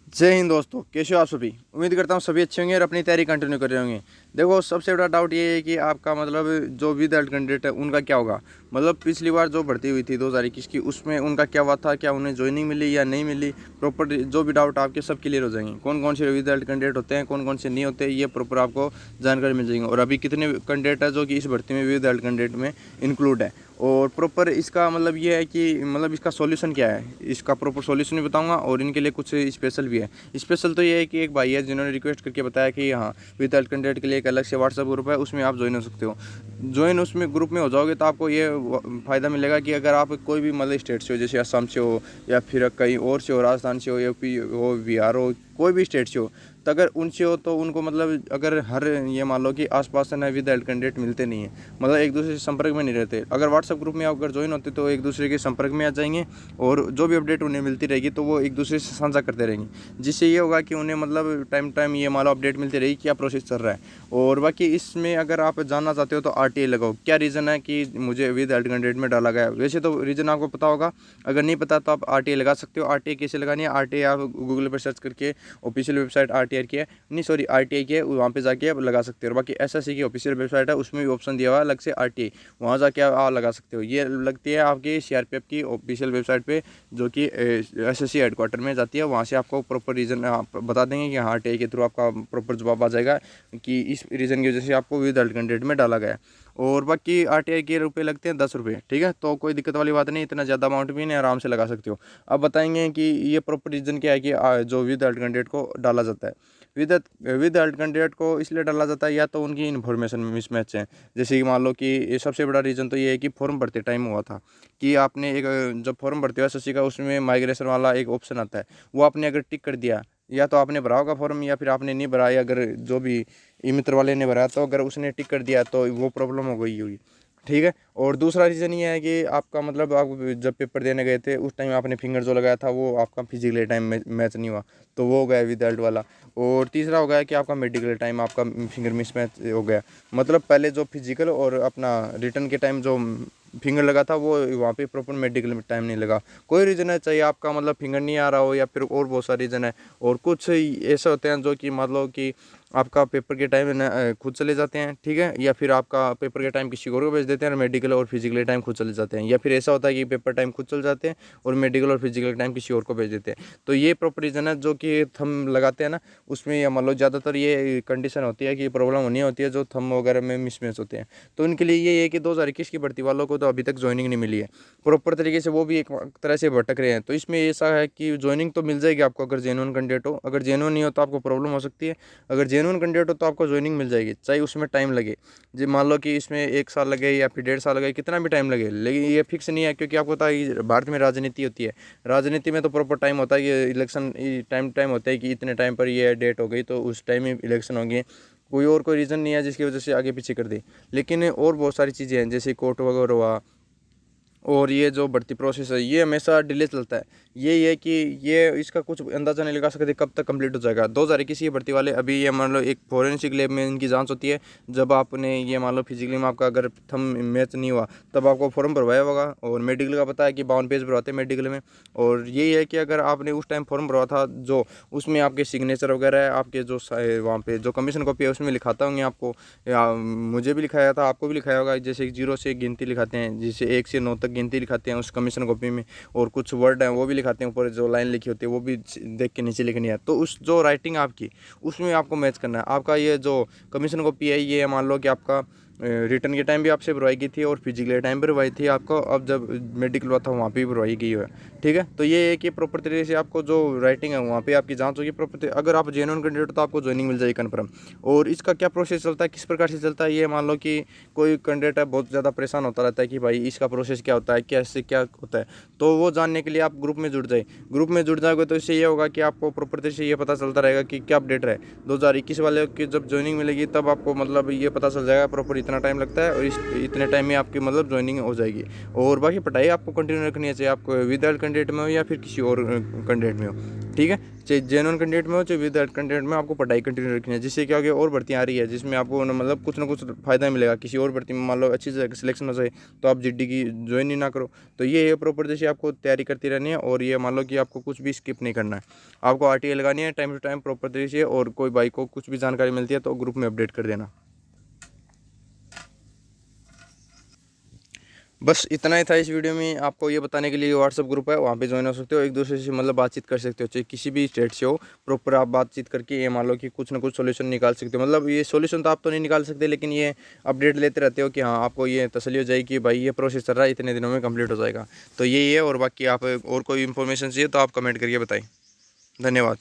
जय हिंद दोस्तों, कैसे हो आप सभी। उम्मीद करता हूँ सभी अच्छे होंगे और अपनी तैयारी कंटिन्यू कर रहे होंगे। देखो, सबसे बड़ा डाउट ये है कि आपका मतलब जो विद हेल्थ कैंडिडेट है उनका क्या होगा। मतलब पिछली बार जो भर्ती हुई थी 2021 की, उसमें उनका क्या हुआ था, क्या उन्हें ज्वाइनिंग मिली या नहीं मिली। प्रॉपर जो भी डाउट आपके सब क्लियर हो जाएंगे। कौन कौन से विद हेल्थ कैंडिडेट होते हैं, कौन कौन से नहीं होते, ये प्रॉपर आपको जानकारी मिल जाएगी। और अभी कितने कैंडिडेट है जो कि इस भर्ती में विद हेल्थ कैंडिडेट में इंक्लूड है। और प्रॉपर इसका मतलब ये है कि मतलब इसका सॉल्यूशन क्या है, इसका प्रॉपर सॉल्यूशन भी बताऊंगा। और इनके लिए कुछ स्पेशल भी है। स्पेशल तो ये है कि एक भाई है जिन्होंने रिक्वेस्ट करके बताया कि हाँ, विद हेल्थ कैंडिडेट के लिए एक अलग से व्हाट्सएप ग्रुप है, उसमें आप ज्वाइन हो सकते हो। ज्वाइन उसमें ग्रुप में हो जाओगे तो आपको ये फ़ायदा मिलेगा कि अगर आप कोई भी मतलब स्टेट से हो, जैसे असम से हो या फिर कहीं और से हो, राजस्थान से हो, यूपी हो, बिहार हो, कोई भी स्टेट से हो, तो अगर उनसे हो तो उनको मतलब अगर हर ये मान लो कि आसपास से ना विद हेल्थ कैंडिडेट मिलते नहीं है, मतलब एक दूसरे से संपर्क में नहीं रहते। अगर व्हाट्सएप ग्रुप में आप अगर ज्वाइन होते तो एक दूसरे के संपर्क में आ जाएंगे और जो भी अपडेट उन्हें मिलती रहेगी तो वो एक दूसरे से साझा करते रहेंगे, जिससे ये होगा कि उन्हें मतलब टाइम टाइम ये मान लो अपडेट मिलती रहेगी क्या प्रोसेस चल रहा है। और बाकी इसमें अगर आप जानना चाहते हो तो आरटीआई लगाओ। क्या रीज़न है कि मुझे विद हेल्थ कैंडिडेट में डाला गया, वैसे तो रीज़न आपको पता होगा। अगर नहीं पता तो आप आरटीआई लगा सकते हो। आरटीआई कैसे लगानी है, आरटीआई आप गूगल पर सर्च करके ऑफिशियल वेबसाइट आरटीआई की है, नहीं सॉरी आरटीआई की है, वहाँ पे जाके आप लगा सकते हो। और बाकी एसएससी की ऑफिशियल वेबसाइट है, उसमें भी ऑप्शन दिया हुआ है अलग से आरटीआई, वहाँ जाके आप लगा सकते हो। ये लगती है आपकी सीआरपीएफ की ऑफिशियल वेबसाइट पे, जो कि एसएससी हेडक्वार्टर में जाती है। वहाँ से आपको प्रॉपर रीज़न आप बता देंगे कि हाँ, आरटीआई के थ्रू आपका प्रॉपर जवाब आ जाएगा कि इस रीज़न की वजह से आपको विद हेल्थ कैंडिडेट में डाला गया है। और बाकी आरटीआई के रुपये लगते हैं 10 रुपये, ठीक है। तो कोई दिक्कत वाली बात नहीं, इतना ज़्यादा अमाउंट भी नहीं, आराम से लगा सकते हो। अब बताएंगे कि ये प्रॉपर रीज़न क्या है कि जो विद हेल्थ कैंडिडेट को डाला जाता है। विद विद हेल्थ कैंडिडेट को इसलिए डाला जाता है, या तो उनकी इन्फॉर्मेशन मिसमैच है। जैसे कि मान लो कि ये सबसे बड़ा रीज़न तो ये है कि फॉर्म भरते टाइम हुआ था कि आपने एक जब फॉर्म भरते हो एसएससी का, उसमें माइग्रेशन वाला एक ऑप्शन आता है, वो आपने अगर टिक कर दिया, या तो आपने भरा होगा फॉर्म या फिर आपने नहीं भरा, या अगर जो भी ई मित्र वाले ने भरा, तो अगर उसने टिक कर दिया तो वो प्रॉब्लम हो गई होगी, ठीक है। और दूसरा रीज़न ये है कि आपका मतलब आप जब पेपर देने गए थे उस टाइम आपने फिंगर जो लगाया था वो आपका फिजिकल टाइम मैच नहीं हुआ, तो वो हो गया विद हेल्थ वाला। और तीसरा हो गया कि आपका मेडिकल टाइम आपका फिंगर मिसमैच हो गया, मतलब पहले जो फिजिकल और अपना रिटर्न के टाइम जो फिंगर लगा था वो वहाँ पे प्रॉपर मेडिकल में टाइम नहीं लगा। कोई रीज़न है, चाहिए आपका मतलब फिंगर नहीं आ रहा हो या फिर और बहुत सारे रीज़न है। और कुछ ऐसे होते हैं जो कि मतलब कि आपका पेपर के टाइम खुद चले जाते हैं, ठीक है, या फिर आपका पेपर के टाइम किसी और को भेज देते हैं और मेडिकल और फिजिकल टाइम खुद चले जाते हैं। या फिर ऐसा होता है कि पेपर टाइम खुद चल जाते हैं और मेडिकल और फिजिकल टाइम किसी और को भेज देते हैं। तो ये प्रॉपर रीज़न है जो कि थंब लगाते हैं ना, उसमें या मान लो ज़्यादातर ये कंडीशन होती है कि प्रॉब्लम होनी होती है जो थंब वगैरह में मिसमैच होते हैं। तो इनके लिए ये है कि 2021 की भर्ती वालों को तो अभी तक ज्वाइनिंग नहीं मिली है प्रॉपर तरीके से, वो भी एक तरह से भटक रहे हैं। तो इसमें ऐसा है कि ज्वाइनिंग तो मिल जाएगी आपको अगर जेन्युइन कैंडिडेट हो, अगर जेन्युइन नहीं हो तो आपको प्रॉब्लम हो सकती है। अगर जेन्युइन कैंडिडेट हो तो आपको ज्वाइनिंग मिल जाएगी, चाहे उसमें टाइम लगे। जी मान लो कि इसमें 1 साल लगे या फिर 1.5 साल लगे, कितना भी टाइम लगे, लेकिन ये फिक्स नहीं है। क्योंकि आपको पता है भारत में राजनीति होती है, राजनीति में तो प्रॉपर टाइम होता है कि इलेक्शन टाइम टाइम होता है कि इतने टाइम पर ये डेट हो गई तो उस टाइम में इलेक्शन होंगे। कोई रीज़न नहीं है जिसकी वजह से आगे पीछे कर दे। लेकिन और बहुत सारी चीज़ें हैं जैसे कोर्ट वगैरह हुआ, और ये जो भर्ती प्रोसेस है ये हमेशा डिले चलता है। यही है कि ये इसका कुछ अंदाज़ा नहीं लगा सकते कब तक कंप्लीट हो जाएगा। 2021 की भर्ती वाले अभी ये मान लो एक फॉरेंसिक लैब में इनकी जांच होती है। जब आपने ये मान लो फिजिकली में आपका अगर थंब मैच नहीं हुआ तब आपको फॉर्म भरवाया होगा। और मेडिकल का पता है कि 52 पेज भरवाते हैं मेडिकल में। और यही है कि अगर आपने उस टाइम फॉर्म भरवा था जो उसमें आपके सिग्नेचर वगैरह है, आपके जो वहाँ पे जो कमीशन कॉपी है उसमें लिखाता होंगे आपको, या मुझे भी लिखाया था, आपको भी लिखाया होगा। जैसे 0 से गिनती लिखाते हैं, जैसे 1 से 9 तक गिनती लिखाते हैं उस कमीशन कॉपी में। और कुछ वर्ड हैं वो भी लिखाते हैं, ऊपर जो लाइन लिखी होती है वो भी देख के नीचे लिखनी है। तो उस जो राइटिंग आपकी उसमें आपको मैच करना है। आपका ये जो कमीशन कॉपी है ये मान लो कि आपका रिटर्न के टाइम भी आपसे भरवाई गई थी और फिजिकल टाइम पर भरवाई थी आपको, अब जब मेडिकल हुआ था वहाँ पे भी भरवाई गई है, ठीक है। तो ये है कि प्रॉपर तरीके से आपको जो राइटिंग है वहाँ पे आपकी जांच होगी प्रॉपर। अगर आप जेन्युइन कैंडिडेट हो तो आपको ज्वाइनिंग मिल जाएगी कन्फर्म। और इसका क्या प्रोसेस चलता है, किस प्रकार से चलता है, ये मान लो कि कोई कैंडिडेट है बहुत ज़्यादा परेशान होता रहता है कि भाई इसका प्रोसेस क्या होता है, कैसे क्या होता है, तो वो जानने के लिए आप ग्रुप में जुड़ जाए। ग्रुप में जुड़ जाओगे तो इससे ये होगा कि आपको प्रॉपर तरीके से ये पता चलता रहेगा कि क्या अपडेट रहे। 2021 वाले की जब ज्वाइनिंग मिलेगी तब आपको मतलब ये पता चल जाएगा प्रॉपर इतना टाइम लगता है और इस इतने टाइम में आपकी मतलब ज्वाइनिंग हो जाएगी। और बाकी पढ़ाई आपको कंटिन्यू रखनी है, चाहे आप विद हेल्थ कैंडिडेट में हो या फिर किसी और कैंडिडेट में हो। ठीक है, चाहे जेन्युइन कैंडिडेट में हो चाहे विद कैंडिडेट में, आपको पढ़ाई कंटिन्यू रखनी है, जिससे क्या हो गया और भर्तियाँ आ रही है जिसमें आपको मतलब कुछ ना कुछ फ़ायदा मिलेगा। किसी और भर्ती में मान लो अच्छी से सिलेक्शन हो जाए तो आप जीडी की ज्वाइन ही ना करो। तो ये है प्रॉपर, जैसे आपको तैयारी करती रहनी है, और ये मान लो कि आपको कुछ भी स्किप नहीं करना है, आपको आरटीए लगानी है टाइम टू टाइम प्रॉपर तरीके से। और कोई भाई को कुछ भी जानकारी मिलती है तो ग्रुप में अपडेट कर देना। बस इतना ही था इस वीडियो में, आपको ये बताने के लिए व्हाट्सअप ग्रुप है, वहाँ पे ज्वाइन हो सकते हो, एक दूसरे से मतलब बातचीत कर सकते हो, चाहे किसी भी स्टेट से हो, प्रॉपर आप बातचीत करके ये मान लो कि कुछ ना कुछ सोल्यूशन निकाल सकते हो। मतलब ये सोल्यूशन तो आप तो नहीं निकाल सकते, लेकिन ये अपडेट लेते रहते हो कि हाँ आपको ये तसल्ली हो जाएगी कि भाई ये प्रोसेस चल रहा है, इतने दिनों में कंप्लीट हो जाएगा। तो यही है, और बाकी आप और कोई इन्फॉर्मेशन चाहिए तो आप कमेंट करके बताएं। धन्यवाद।